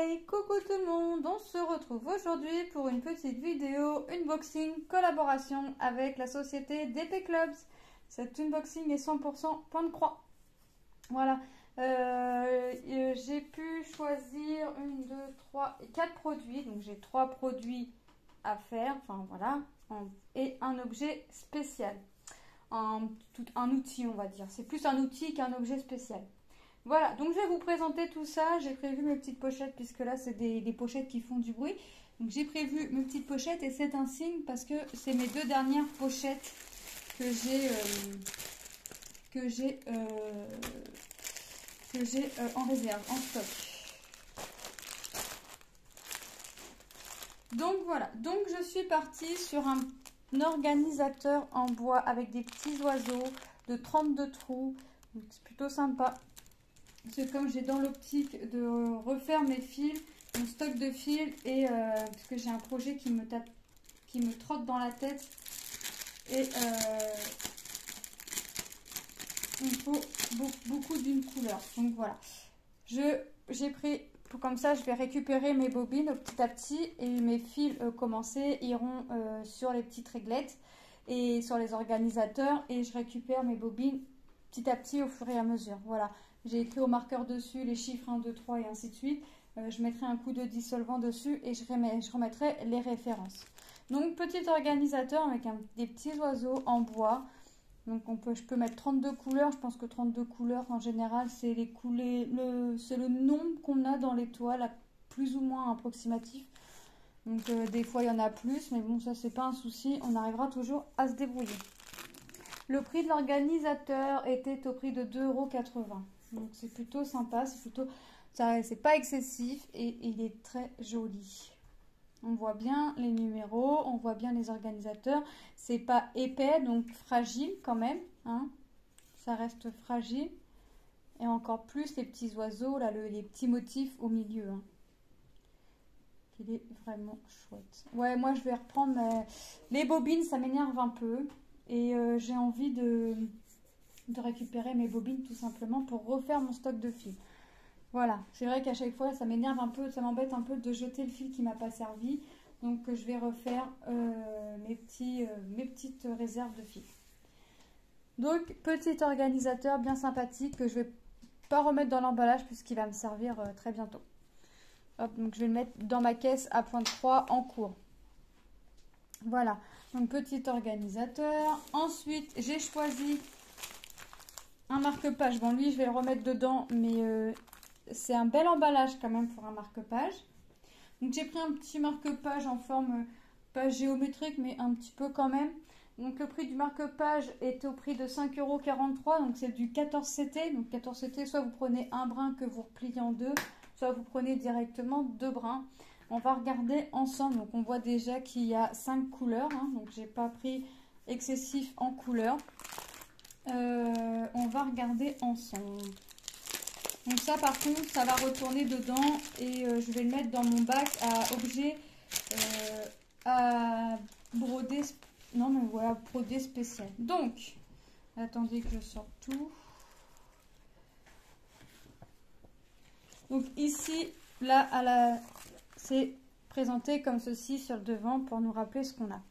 Hey, coucou tout le monde, on se retrouve aujourd'hui pour une petite vidéo unboxing collaboration avec la société DP Clubs. Cet unboxing est 100% point de croix. Voilà, j'ai pu choisir 1, 2, 3 et 4 produits. Donc j'ai 3 produits à faire, enfin voilà, et un objet spécial. Un outil, on va dire. C'est plus un outil qu'un objet spécial. Voilà, donc je vais vous présenter tout ça. J'ai prévu mes petites pochettes, puisque là, c'est des pochettes qui font du bruit. Donc j'ai prévu mes petites pochettes et c'est un signe parce que c'est mes 2 dernières pochettes que j'ai en réserve, en stock. Donc voilà, donc je suis partie sur un organisateur en bois avec des petits oiseaux de 32 trous. C'est plutôt sympa. C'est comme j'ai dans l'optique de refaire mes fils, mon stock de fils, et parce que j'ai un projet qui me trotte dans la tête, et il faut beaucoup d'une couleur. Donc voilà, j'ai pris, comme ça je vais récupérer mes bobines petit à petit, et mes fils commencés iront sur les petites réglettes et sur les organisateurs, et je récupère mes bobines petit à petit au fur et à mesure. Voilà. J'ai écrit au marqueur dessus les chiffres 1, 2, 3 et ainsi de suite. Je mettrai un coup de dissolvant dessus et je remettrai les références. Donc petit organisateur avec des petits oiseaux en bois. Donc je peux mettre 32 couleurs. Je pense que 32 couleurs en général c'est le nombre qu'on a dans les toiles, plus ou moins approximatif. Donc des fois il y en a plus, mais bon, ça c'est pas un souci, on arrivera toujours à se débrouiller. Le prix de l'organisateur était au prix de 2,80 €. Donc c'est plutôt sympa, c'est pas excessif et il est très joli. On voit bien les numéros, on voit bien les organisateurs. C'est pas épais, donc fragile quand même, hein. Ça reste fragile. Et encore plus les petits oiseaux, là, les petits motifs au milieu, hein. Il est vraiment chouette. Ouais, moi je vais reprendre les bobines, ça m'énerve un peu. Et j'ai envie de récupérer mes bobines tout simplement pour refaire mon stock de fils. Voilà, c'est vrai qu'à chaque fois ça m'énerve un peu, ça m'embête un peu de jeter le fil qui m'a pas servi. Donc je vais refaire mes petites réserves de fils. Donc petit organisateur bien sympathique que je vais pas remettre dans l'emballage puisqu'il va me servir très bientôt. Hop, donc je vais le mettre dans ma caisse à point de croix en cours. Voilà, donc petit organisateur. Ensuite, j'ai choisi un marque-page. Bon, lui, je vais le remettre dedans, mais c'est un bel emballage quand même pour un marque-page. Donc, j'ai pris un petit marque-page en forme, pas géométrique, mais un petit peu quand même. Donc, le prix du marque-page est au prix de 5,43 €. Donc, c'est du 14 CT. Donc, 14 CT, soit vous prenez un brin que vous repliez en deux, soit vous prenez directement 2 brins. On va regarder ensemble. Donc, on voit déjà qu'il y a 5 couleurs. Hein, donc, j'ai pas pris excessif en couleurs. On va regarder ensemble. Donc, ça, par contre, ça va retourner dedans. Et je vais le mettre dans mon bac à objets à broder. Non, mais voilà, broder spécial. Donc, attendez que je sorte tout. Donc, ici, là, c'est présenté comme ceci sur le devant pour nous rappeler ce qu'on a.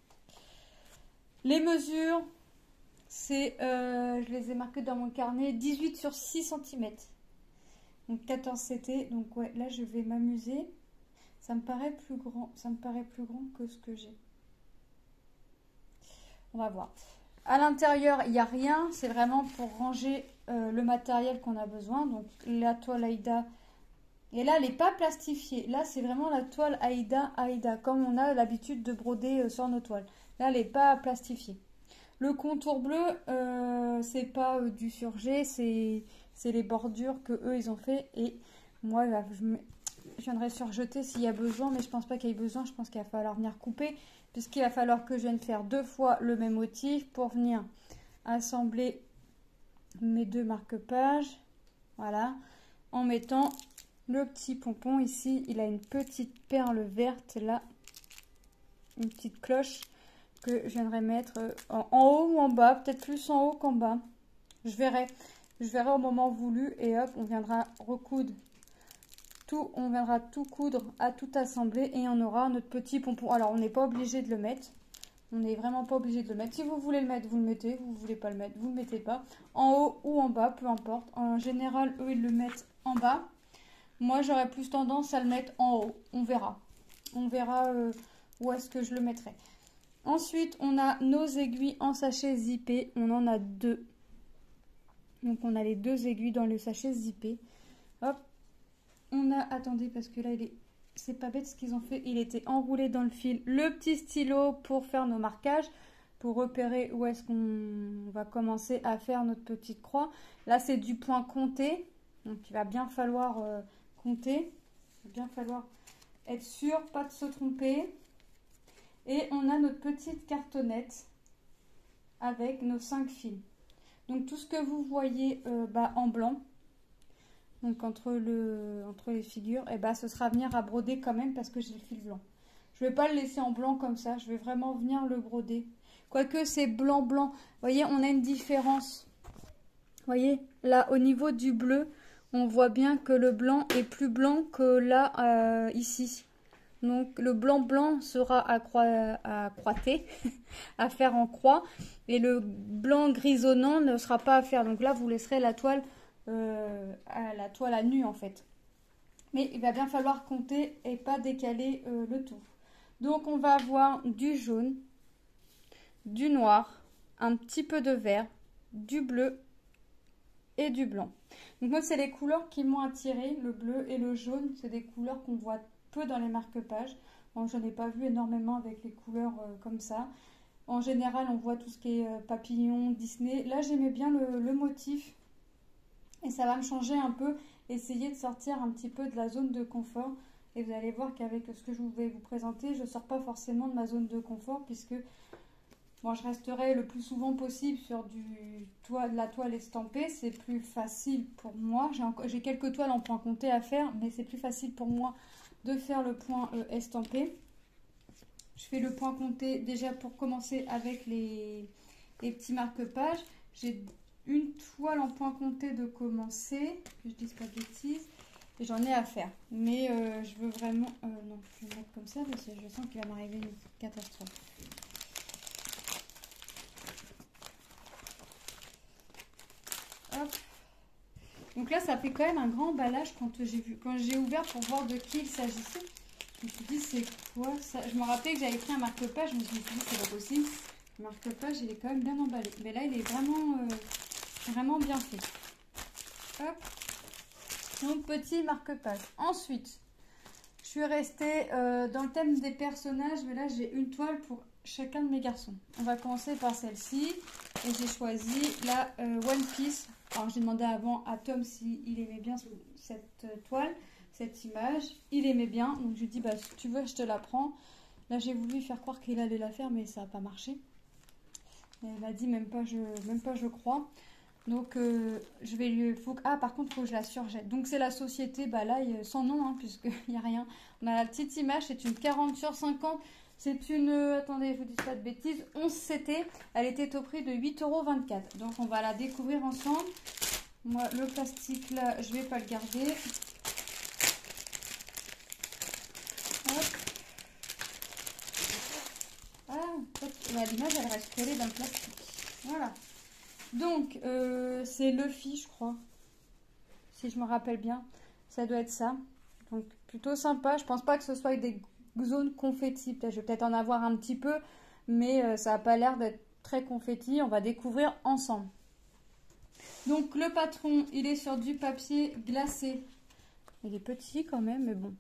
Les mesures, je les ai marquées dans mon carnet, 18 sur 6 cm. Donc 14 CT. Donc ouais, là je vais m'amuser. Ça me paraît plus grand que ce que j'ai. On va voir. À l'intérieur, il n'y a rien. C'est vraiment pour ranger le matériel qu'on a besoin. Donc la toile Aïda. Et là, elle n'est pas plastifiée. Là, c'est vraiment la toile Aïda, comme on a l'habitude de broder sur nos toiles. Là, elle n'est pas plastifiée. Le contour bleu, c'est pas du surjet, c'est les bordures que eux ils ont fait. Et moi, je viendrai surjeter s'il y a besoin, mais je pense pas qu'il y ait besoin. Je pense qu'il va falloir venir couper, puisqu'il va falloir que je vienne faire 2 fois le même motif pour venir assembler mes 2 marque-pages. Voilà, en mettant le petit pompon ici, il a une petite perle verte là, une petite cloche que je viendrai mettre en haut ou en bas, peut-être plus en haut qu'en bas. Je verrai au moment voulu et hop, on viendra recoudre on viendra tout coudre, à tout assembler et on aura notre petit pompon. Alors, on n'est pas obligé de le mettre. On n'est vraiment pas obligé de le mettre. Si vous voulez le mettre, vous le mettez. Vous ne voulez pas le mettre, vous ne le mettez pas. En haut ou en bas, peu importe. En général, eux, ils le mettent en bas. Moi, j'aurais plus tendance à le mettre en haut. On verra. On verra où est-ce que je le mettrai. Ensuite, on a nos aiguilles en sachet zippé. On en a 2. Donc, on a les 2 aiguilles dans le sachet zippé. Hop. On a... Attendez, parce que là, il est... C'est pas bête ce qu'ils ont fait. Il était enroulé dans le fil. Le petit stylo pour faire nos marquages. Pour repérer où est-ce qu'on va commencer à faire notre petite croix. Là, c'est du point compté. Donc, il va bien falloir compter. Il va bien falloir être sûr, pas de se tromper. Et on a notre petite cartonnette avec nos 5 fils. Donc, tout ce que vous voyez en blanc, donc entre les figures, et ce sera venir à broder quand même parce que j'ai le fil blanc. Je ne vais pas le laisser en blanc comme ça, je vais vraiment venir le broder. Quoique c'est blanc-blanc. Vous voyez, on a une différence. Vous voyez, là, au niveau du bleu, on voit bien que le blanc est plus blanc que là, ici. Donc, le blanc-blanc sera à croîter, à faire en croix. Et le blanc grisonnant ne sera pas à faire. Donc là, vous laisserez la toile à nu, en fait. Mais il va bien falloir compter et pas décaler le tout. Donc, on va avoir du jaune, du noir, un petit peu de vert, du bleu et du blanc. Donc moi, c'est les couleurs qui m'ont attiré, le bleu et le jaune. C'est des couleurs qu'on voit peu dans les marque-pages. Bon, je n'ai pas vu énormément avec les couleurs comme ça. En général, on voit tout ce qui est papillon, Disney. Là, j'aimais bien le motif. Et ça va me changer un peu, essayer de sortir un petit peu de la zone de confort. Et vous allez voir qu'avec ce que je vais vous présenter, je ne sors pas forcément de ma zone de confort puisque bon, je resterai le plus souvent possible sur de la toile estampée. C'est plus facile pour moi. J'ai quelques toiles en point compté à faire, mais c'est plus facile pour moi de faire le point estampé. Je fais le point compté déjà pour commencer avec les petits marque-pages. J'ai une toile en point compté de commencer, que je dise pas de bêtises, et j'en ai à faire. Mais je veux vraiment... non, je vais le mettre comme ça parce que je sens qu'il va m'arriver une catastrophe. Hop. Donc là, ça fait quand même un grand emballage quand j'ai ouvert pour voir de qui il s'agissait. Je me suis dit, c'est quoi ça? Je me rappelais que j'avais pris un marque-page, je me suis dit, c'est pas possible. Le marque-page, il est quand même bien emballé. Mais là, il est vraiment bien fait. Hop. Donc, petit marque-page. Ensuite, je suis restée dans le thème des personnages, mais là, j'ai une toile pour chacun de mes garçons. On va commencer par celle-ci. Et j'ai choisi la One Piece. Alors, j'ai demandé avant à Tom s'il aimait bien cette toile, cette image. Il aimait bien. Donc, je lui ai dit, bah, si tu veux, je te la prends. Là, j'ai voulu faire croire qu'il allait la faire, mais ça n'a pas marché. Et il m'a dit, même pas, je crois. Donc, je vais lui... par contre, il faut que je la surjette. Donc, c'est la société, bah là, sans nom, hein, puisqu'il n'y a rien. On a la petite image, c'est une 40/50. C'est une... attendez, je vous dis pas de bêtises. 11 CT. Elle était au prix de 8,24 €. Donc, on va la découvrir ensemble. Moi, le plastique, là, je vais pas le garder. Hop. Ah, l'image, elle reste collée dans le plastique. Voilà. Donc, c'est Luffy, je crois. Si je me rappelle bien. Ça doit être ça. Donc, plutôt sympa. Je pense pas que ce soit des zones confetti. Je vais peut-être en avoir un petit peu. Mais ça n'a pas l'air d'être très confetti. On va découvrir ensemble. Donc, le patron, il est sur du papier glacé. Il est petit quand même, mais bon.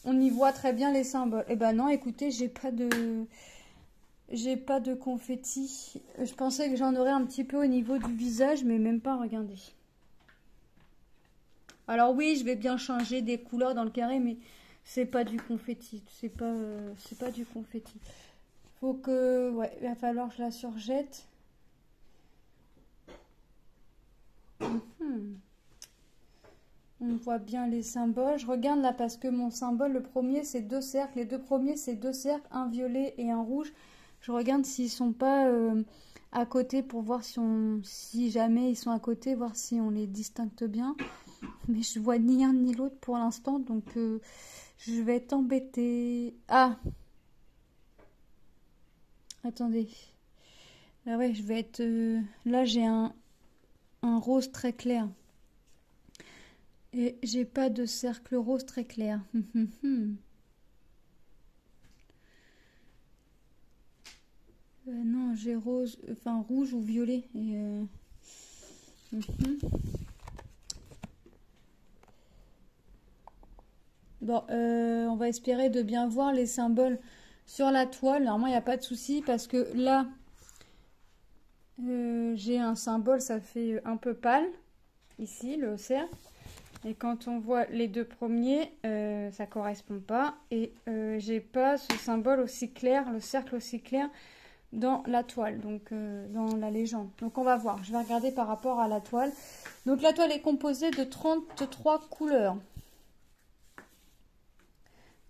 On y voit très bien les symboles. Eh ben non, écoutez, j'ai pas de confetti. Je pensais que j'en aurais un petit peu au niveau du visage, mais même pas, regardez. Alors oui, je vais bien changer des couleurs dans le carré, mais c'est pas du confetti. C'est pas du confetti. Faut que... ouais, il va falloir que je la surjette. On voit bien les symboles. Je regarde là parce que mon symbole, le premier, c'est 2 cercles. Les 2 premiers, c'est 2 cercles, un violet et un rouge. Je regarde s'ils sont pas à côté pour voir si jamais ils sont à côté, voir si on les distingue bien. Mais je vois ni un ni l'autre pour l'instant, donc je vais être embêtée. Ah, attendez. Ah ouais, je vais être... Là, j'ai un rose très clair. Et j'ai pas de cercle rose très clair. Non, j'ai rose, enfin rouge ou violet. Et, Bon, on va espérer de bien voir les symboles sur la toile. Normalement, il n'y a pas de souci parce que là, j'ai un symbole, ça fait un peu pâle. Ici, le cercle. Et quand on voit les deux premiers, ça correspond pas. Et j'ai pas ce symbole aussi clair, le cercle aussi clair dans la toile, donc dans la légende. Donc on va voir, je vais regarder par rapport à la toile. Donc la toile est composée de 33 couleurs.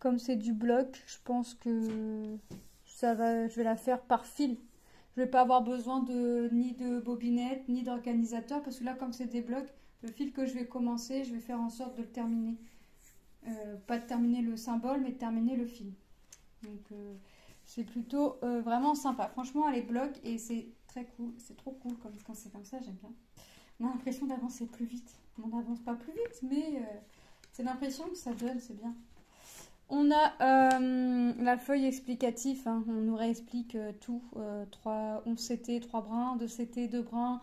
Comme c'est du bloc, je pense que ça va, je vais la faire par fil. Je vais pas avoir besoin ni de bobinette, ni d'organisateur, parce que là, comme c'est des blocs, le fil que je vais commencer, je vais faire en sorte de le terminer. Pas de terminer le symbole, mais de terminer le fil. Donc c'est plutôt vraiment sympa. Franchement, elle est bloc et c'est très cool. C'est trop cool quand c'est comme ça, j'aime bien. On a l'impression d'avancer plus vite. On n'avance pas plus vite, mais c'est l'impression que ça donne, c'est bien. On a la feuille explicative, hein. On nous réexplique tout. 11 CT, 3 brins, 2 CT, 2 brins.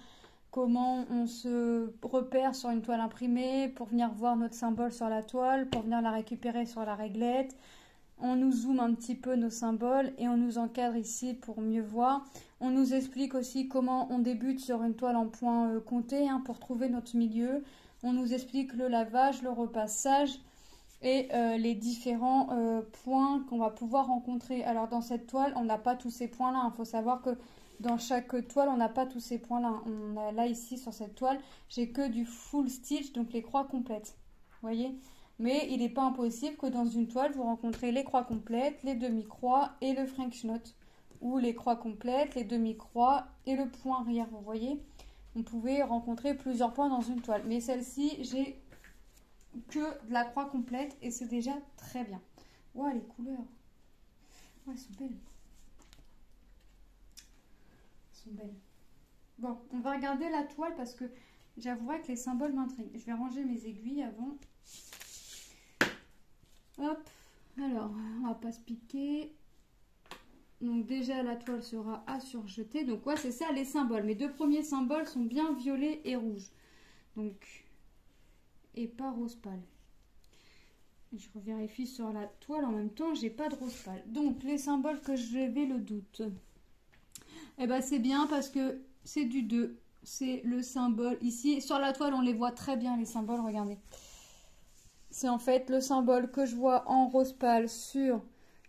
Comment on se repère sur une toile imprimée pour venir voir notre symbole sur la toile, pour venir la récupérer sur la réglette. On nous zoome un petit peu nos symboles et on nous encadre ici pour mieux voir. On nous explique aussi comment on débute sur une toile en point compté, hein, pour trouver notre milieu. On nous explique le lavage, le repassage et les différents points qu'on va pouvoir rencontrer. Alors dans cette toile, on n'a pas tous ces points-là. Il faut savoir que dans chaque toile, on n'a pas tous ces points-là. On a là ici sur cette toile, j'ai que du full stitch, donc les croix complètes. Vous voyez ? Mais il n'est pas impossible que dans une toile, vous rencontrez les croix complètes, les demi-croix et le French knot. Ou les croix complètes, les demi-croix et le point arrière. Vous voyez ? On pouvait rencontrer plusieurs points dans une toile. Mais celle-ci, j'ai que de la croix complète et c'est déjà très bien. Ouah, les couleurs. Ouais, elles sont belles. Elles sont belles. Bon, on va regarder la toile parce que j'avouerai que les symboles m'intriguent. Je vais ranger mes aiguilles avant. Hop, alors, on va pas se piquer. Donc déjà, la toile sera à surjeter. Donc ouais, c'est ça les symboles. Mes deux premiers symboles sont bien violets et rouges. Donc, et pas rose pâle. Je revérifie sur la toile en même temps, j'ai pas de rose pâle. Donc, les symboles que j'avais le doute. Eh ben, c'est bien parce que c'est du 2. C'est le symbole ici. Sur la toile, on les voit très bien, les symboles, regardez. C'est en fait le symbole que je vois en rose pâle sur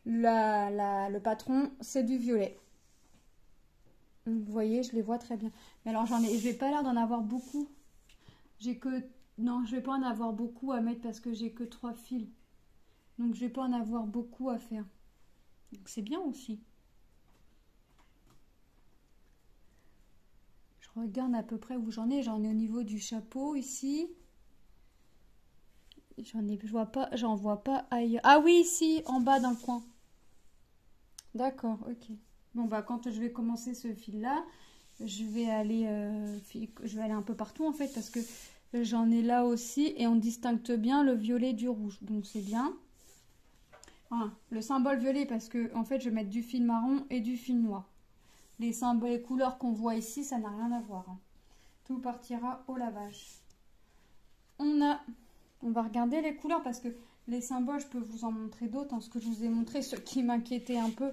le patron, c'est du violet. Vous voyez, je les vois très bien. Mais alors, je vais pas l'air d'en avoir beaucoup. Non, je vais pas en avoir beaucoup à mettre parce que j'ai que 3 fils. Donc, je vais pas en avoir beaucoup à faire. Donc, c'est bien aussi. Je regarde à peu près où j'en ai. J'en ai au niveau du chapeau ici. J'en vois pas ailleurs. Ah oui, ici, en bas d'un coin. D'accord, ok. Bon, bah, quand je vais commencer ce fil-là, je vais aller un peu partout, en fait, parce que j'en ai là aussi, et on distingue bien le violet du rouge. Donc, c'est bien. Voilà, le symbole violet, parce que, en fait, je vais mettre du fil marron et du fil noir. Les symboles, les couleurs qu'on voit ici, ça n'a rien à voir, hein. Tout partira au lavage. On va regarder les couleurs parce que les symboles, je peux vous en montrer d'autres. Ce que je vous ai montré, ce qui m'inquiétait un peu.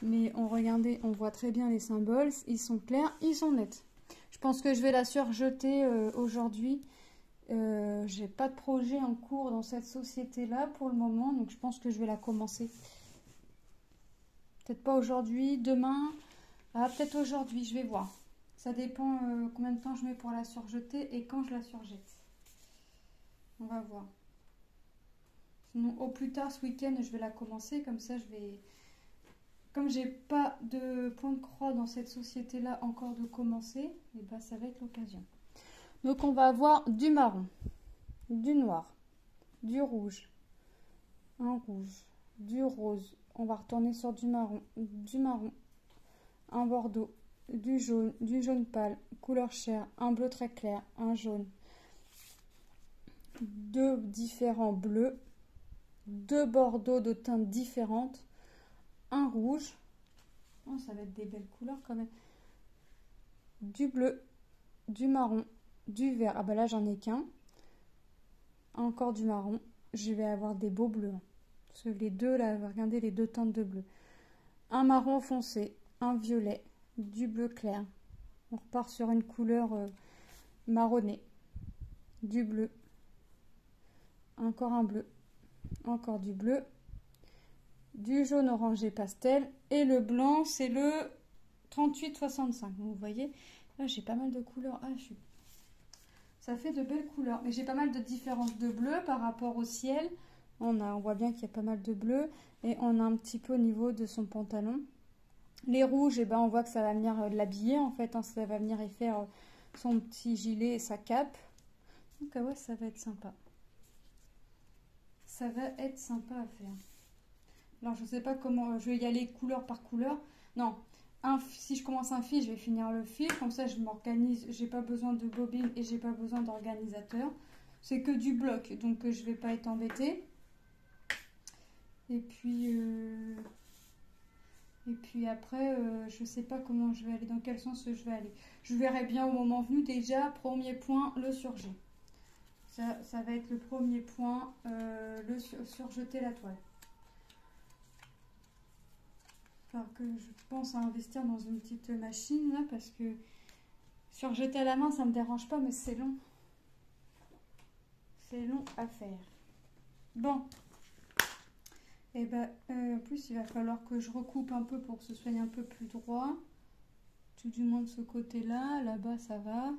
Mais regardez, on voit très bien les symboles. Ils sont clairs, ils sont nets. Je pense que je vais la surjeter aujourd'hui. J'ai pas de projet en cours dans cette société-là pour le moment. Donc je pense que je vais la commencer. Peut-être pas aujourd'hui, demain. Ah, peut-être aujourd'hui, je vais voir. Ça dépend combien de temps je mets pour la surjeter et quand je la surjette. On va voir. Sinon, au plus tard ce week-end, je vais la commencer. Comme ça, comme j'ai pas de point de croix dans cette société-là encore de commencer, et ben, ça va être l'occasion. Donc, on va avoir du marron. du noir, du rouge, un rouge, du rose. On va retourner sur du marron, un bordeaux, du jaune pâle, couleur chair, un bleu très clair, un jaune, deux différents bleus, deux bordeaux de teintes différentes, un rouge, oh, ça va être des belles couleurs quand même, du bleu, du marron, du vert, ah bah là j'en ai qu'un, encore du marron, je vais avoir des beaux bleus, parce que les deux là, regardez les deux teintes de bleu, un marron foncé, un violet, du bleu clair, on repart sur une couleur marronnée, du bleu, encore un bleu, encore du bleu, du jaune orangé pastel, et le blanc c'est le 38-65. Vous voyez, là j'ai pas mal de couleurs. Ah, ça fait de belles couleurs, mais j'ai pas mal de différences de bleu par rapport au ciel. On voit bien qu'il y a pas mal de bleu, et on a un petit peu au niveau de son pantalon. Les rouges, eh ben, on voit que ça va venir l'habiller en fait, hein, ça va venir y faire son petit gilet et sa cape. Donc ah ouais, ça va être sympa. Ça va être sympa à faire. Alors je sais pas comment, je vais y aller couleur par couleur. Non, si je commence un fil, je vais finir le fil. Comme ça, je m'organise. J'ai pas besoin de bobine et j'ai pas besoin d'organisateur. C'est que du bloc, donc je vais pas être embêtée. Et puis après, je sais pas comment je vais aller, dans quel sens je vais aller. Je verrai bien au moment venu. Déjà, premier point, le surjet. Ça va être le premier point, surjeter la toile. Alors que je pense à investir dans une petite machine là, parce que surjeter à la main, ça me dérange pas, mais c'est long. C'est long à faire. Bon. Et ben, en plus, il va falloir que je recoupe un peu pour que ce soit un peu plus droit. Tout du moins de ce côté-là. Là-bas, ça va.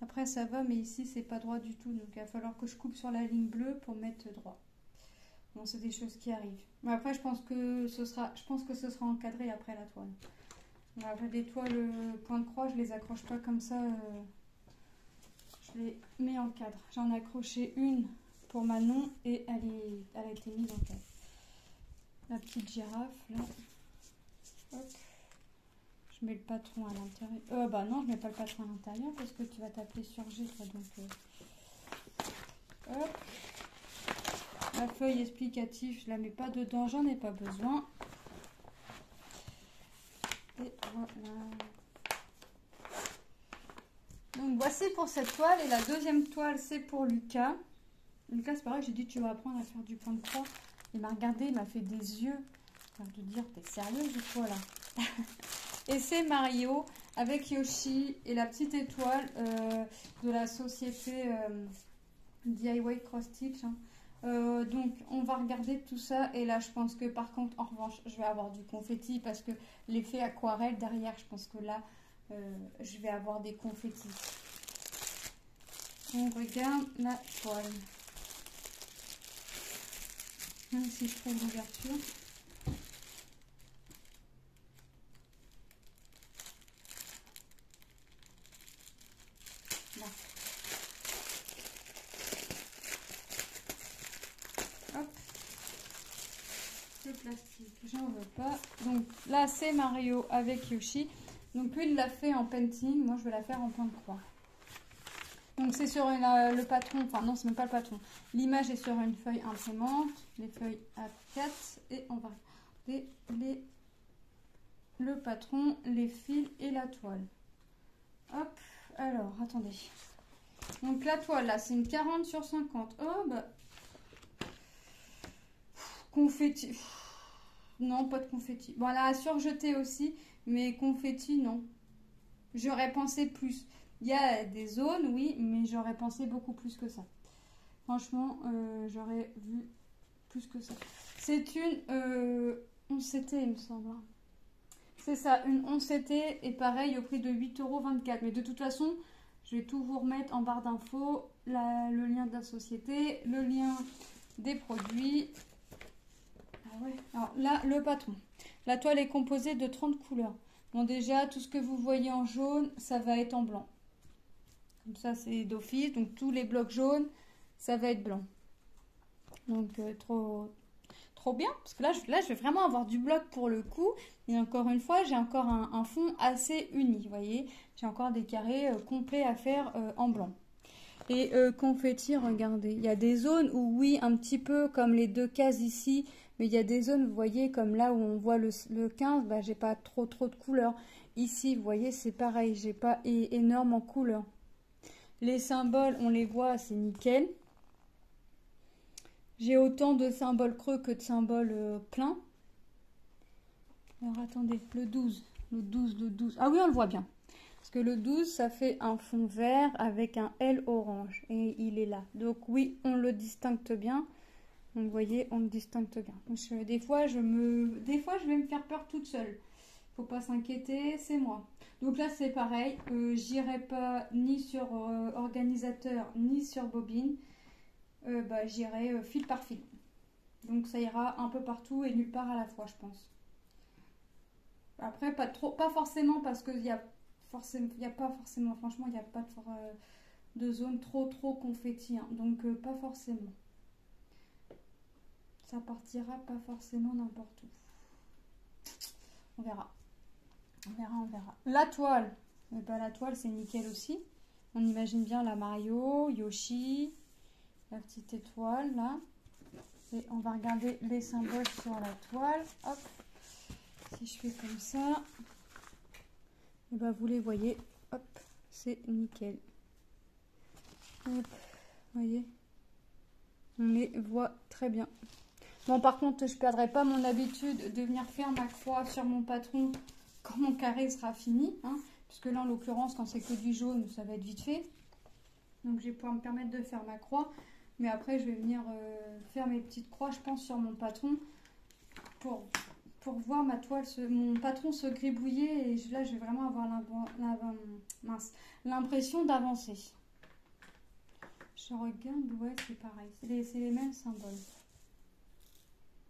Après, ça va, mais ici, c'est pas droit du tout. Donc, il va falloir que je coupe sur la ligne bleue pour mettre droit. Bon, c'est des choses qui arrivent. Mais après, je pense que ce sera encadré après la toile. Après, des toiles point de croix, je les accroche pas comme ça. Je les mets en cadre. J'en ai accroché une pour Manon et elle a été mise en cadre. La petite girafe, là. Hop. Je mets le patron à l'intérieur. Bah non, je mets pas le patron à l'intérieur parce que tu vas t'appeler surgé, toi. Donc, hop. La feuille explicative, je la mets pas dedans, j'en ai pas besoin. Et voilà. Donc voici pour cette toile. Et la deuxième toile, c'est pour Lucas. Lucas, c'est pareil, j'ai dit tu vas apprendre à faire du point de croix. Il m'a regardé, il m'a fait des yeux. De dire, t'es sérieuse ou quoi là? Et c'est Mario avec Yoshi et la petite étoile de la société DIY Cross Stitch. Hein. Donc on va regarder tout ça. Et là je pense que par contre, en revanche, je vais avoir du confetti parce que l'effet aquarelle derrière, je pense que là, je vais avoir des confettis. On regarde la toile. Même si je trouve l'ouverture. Là. Hop. Le plastique, j'en veux pas. Donc là, c'est Mario avec Yoshi. Donc lui, il l'a fait en painting. Moi, je vais la faire en point de croix. Donc c'est sur le patron, enfin non, c'est même pas le patron. L'image est sur une feuille imprimante, les feuilles A4 et on va regarder le patron, les fils et la toile. Hop, alors attendez. Donc la toile là, c'est une 40 sur 50. Oh bah. Confetti. Non, pas de confetti. Bon, elle a surjeté aussi, mais confetti, non. J'aurais pensé plus. Il y a des zones, oui, mais j'aurais pensé beaucoup plus que ça. Franchement, j'aurais vu plus que ça. C'est une 11 CT, il me semble. C'est ça, une 11 CT et pareil au prix de 8,24 €. Mais de toute façon, je vais tout vous remettre en barre d'infos. Le lien de la société, le lien des produits. Ah ouais. Alors là, le patron. La toile est composée de 30 couleurs. Bon, déjà, tout ce que vous voyez en jaune, ça va être en blanc. Comme ça, c'est d'office. Donc, tous les blocs jaunes, ça va être blanc. Donc trop bien, parce que là je vais vraiment avoir du bloc pour le coup. Et encore une fois, j'ai encore un fond assez uni, vous voyez. J'ai encore des carrés complets à faire en blanc. Et confetti, regardez, il y a des zones où oui, un petit peu comme les deux cases ici, mais il y a des zones, vous voyez, comme là où on voit le 15, bah, j'ai pas trop de couleurs. Ici, vous voyez, c'est pareil, j'ai pas énorme en couleurs. Les symboles, on les voit, c'est nickel. J'ai autant de symboles creux que de symboles pleins. Alors attendez, le 12. Ah oui, on le voit bien. Parce que le 12, ça fait un fond vert avec un L orange. Et il est là. Donc oui, on le distingue bien. Donc vous voyez, on le distingue bien. Donc, des fois, je vais me faire peur toute seule. Faut pas s'inquiéter, c'est moi. Donc là, c'est pareil. J'irai pas ni sur organisateur, ni sur bobine. J'irai fil par fil. Donc ça ira un peu partout et nulle part à la fois, je pense. Après, pas forcément parce qu'il y a pas forcément, franchement, il n'y a pas de zone trop confetti, hein, donc pas forcément. Ça partira pas forcément n'importe où. On verra. On verra. La toile, la toile c'est nickel aussi. On imagine bien la Mario, Yoshi, la petite étoile là. Et on va regarder les symboles sur la toile. Hop. Si je fais comme ça, et vous les voyez. Hop, c'est nickel. Hop, voyez. On les voit très bien. Bon, par contre, je ne perdrai pas mon habitude de venir faire ma croix sur mon patron quand mon carré sera fini. Hein, puisque là, en l'occurrence, quand c'est que du jaune, ça va être vite fait. Donc, je vais pouvoir me permettre de faire ma croix. Mais après, je vais venir faire mes petites croix, je pense, sur mon patron pour voir ma toile, mon patron se gribouiller. Et là, je vais vraiment avoir l'impression d'avancer. Je regarde, ouais, c'est pareil. C'est les mêmes symboles.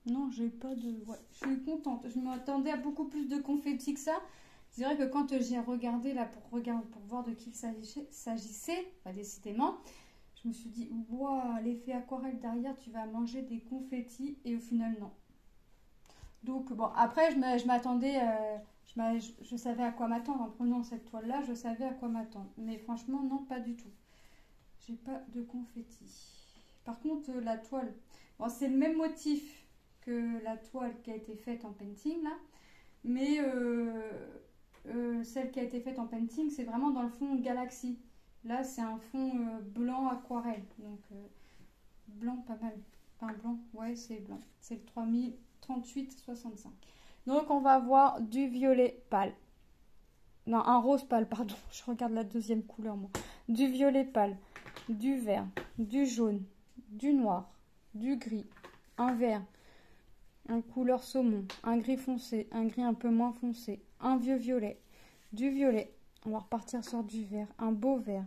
Non, j'ai pas de... Ouais, je suis contente. Je m'attendais à beaucoup plus de confetti que ça. C'est vrai que quand j'ai regardé là pour voir de qui il s'agissait, décidément, je me suis dit, waouh, l'effet aquarelle derrière, tu vas manger des confettis. Et au final, non. Donc, bon, après, je m'attendais... je savais à quoi m'attendre. En prenant cette toile-là, je savais à quoi m'attendre. Mais franchement, non, pas du tout. J'ai pas de confetti. Par contre, la toile... Bon, c'est le même motif que la toile qui a été faite en painting là, mais celle qui a été faite en painting, c'est vraiment dans le fond galaxie. Là, c'est un fond blanc aquarelle, donc blanc pas mal. Enfin blanc, ouais, c'est blanc. C'est le 3865. Donc on va avoir du violet pâle. Non, un rose pâle, pardon. Je regarde la deuxième couleur moi. Du violet pâle, du vert, du jaune, du noir, du gris, un vert, un couleur saumon, un gris foncé, un gris un peu moins foncé, un vieux violet, du violet, on va repartir sur du vert, un beau vert,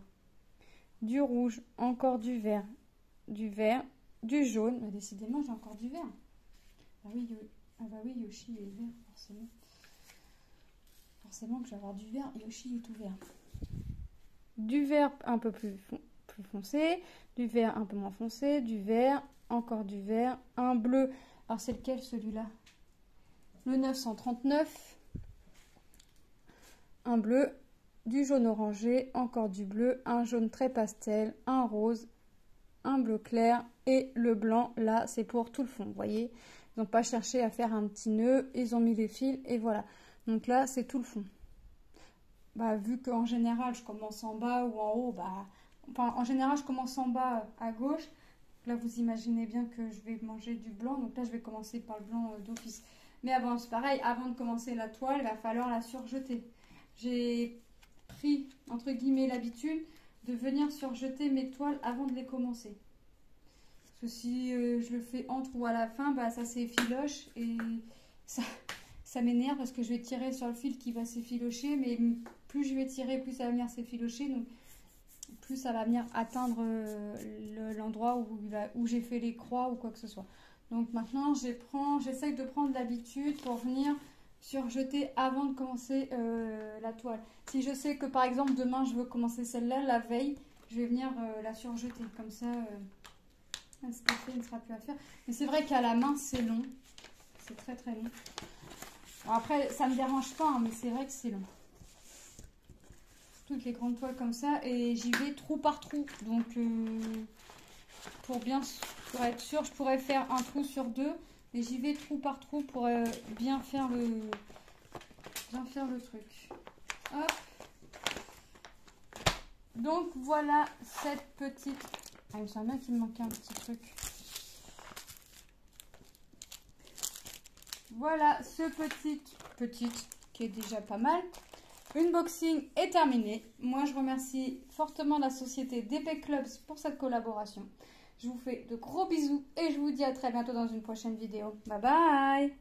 du rouge, encore du vert, du jaune, décidément j'ai encore du vert. Ah oui, Yoshi est vert forcément. Forcément que je vais avoir du vert, Yoshi est tout vert. Du vert un peu plus foncé, du vert un peu moins foncé, du vert, encore du vert, un bleu. Alors c'est lequel celui-là? Le 939. Un bleu, du jaune orangé, encore du bleu, un jaune très pastel, un rose, un bleu clair et le blanc. Là, c'est pour tout le fond, vous voyez. Ils n'ont pas cherché à faire un petit nœud, ils ont mis les fils et voilà. Donc là, c'est tout le fond. Vu qu'en général, je commence en bas ou en haut, en général, je commence en bas à gauche. Là, vous imaginez bien que je vais manger du blanc. Donc là, je vais commencer par le blanc d'office. Mais avant, c'est pareil. Avant de commencer la toile, il va falloir la surjeter. J'ai pris, entre guillemets, l'habitude de venir surjeter mes toiles avant de les commencer. Parce que si je le fais entre ou à la fin, ça s'effiloche. Et ça m'énerve parce que je vais tirer sur le fil qui va s'effilocher. Mais plus je vais tirer, plus ça va venir s'effilocher. Donc plus ça va venir atteindre l'endroit où j'ai fait les croix ou quoi que ce soit. Donc maintenant, j'essaye de prendre l'habitude pour venir surjeter avant de commencer la toile. Si je sais que par exemple demain je veux commencer celle-là, la veille, je vais venir la surjeter. Comme ça, Ce café ne sera plus à faire. Mais c'est vrai qu'à la main, c'est long. C'est très très long. Alors après, ça me dérange pas, hein, mais c'est vrai que c'est long. Toutes les grandes toiles comme ça. Et j'y vais trou par trou. Donc, pour être sûr, je pourrais faire un trou sur 2. Et j'y vais trou par trou pour bien faire le truc. Hop. Donc, voilà cette petite... Ah, il me semble bien qu'il me manquait un petit truc. Voilà ce petit qui est déjà pas mal. Unboxing est terminé. Moi, je remercie fortement la société DP Clubs pour cette collaboration. Je vous fais de gros bisous et je vous dis à très bientôt dans une prochaine vidéo. Bye bye!